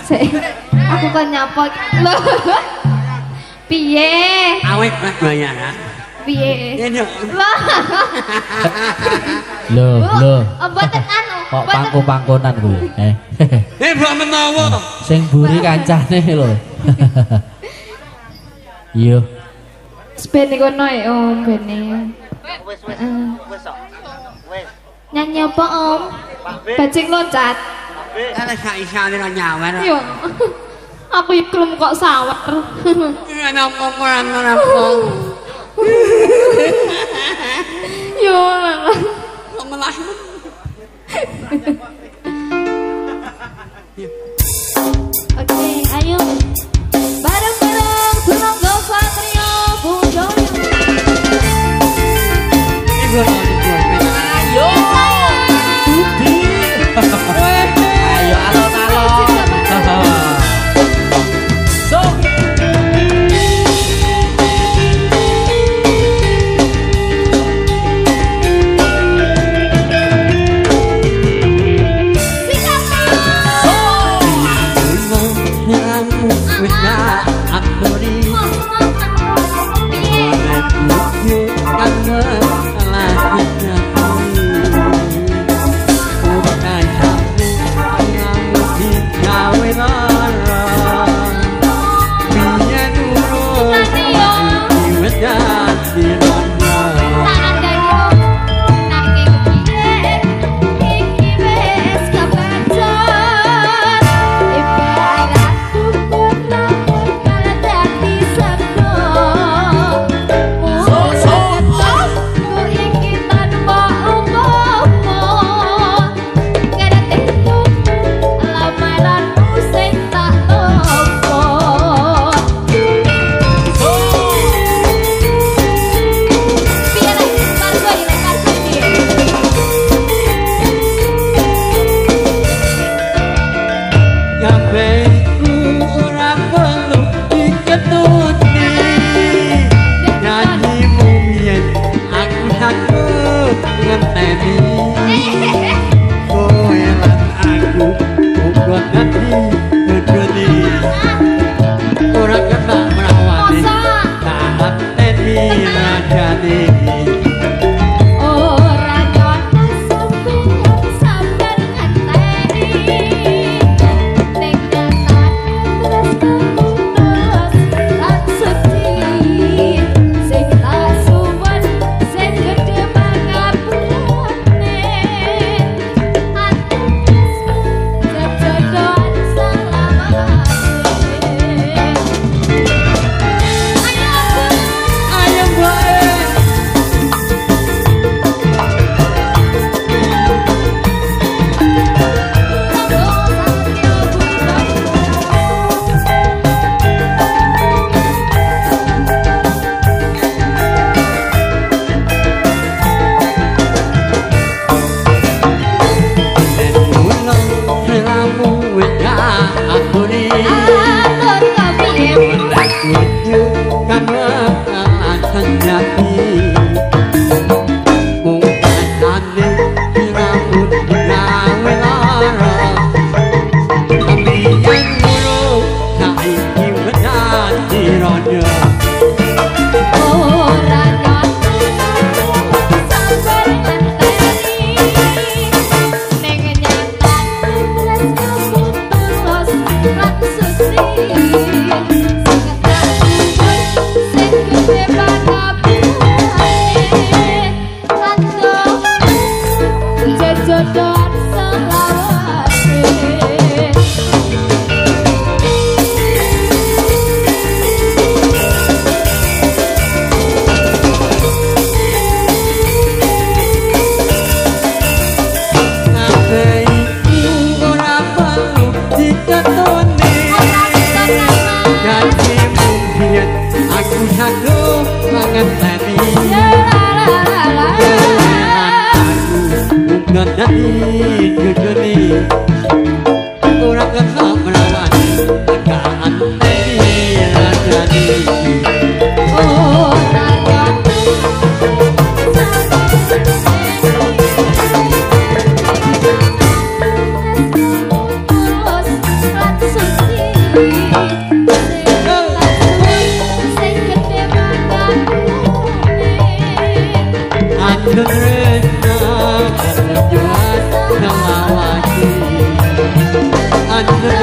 Aku kan nyapa lho. Piye? Awet mas bayar. Piye? Loh. Mboten anu. Kok pangku-pangkonan kuwi? Mbok menawa. Sing buri kancane lho. Iya. Sepene kono ya Om bene. Wis. Nyanyi apa Om? Bajing loncat. Ala sak-isane ra nyawer. Yo. Aku iklum kok sawer. Ana apa-apa. Yo. Melah. Oke, ayo. Bareng-bareng Turangga Satrio Budoyo. Ayo. Ayo alon-alon. So. Terus Andre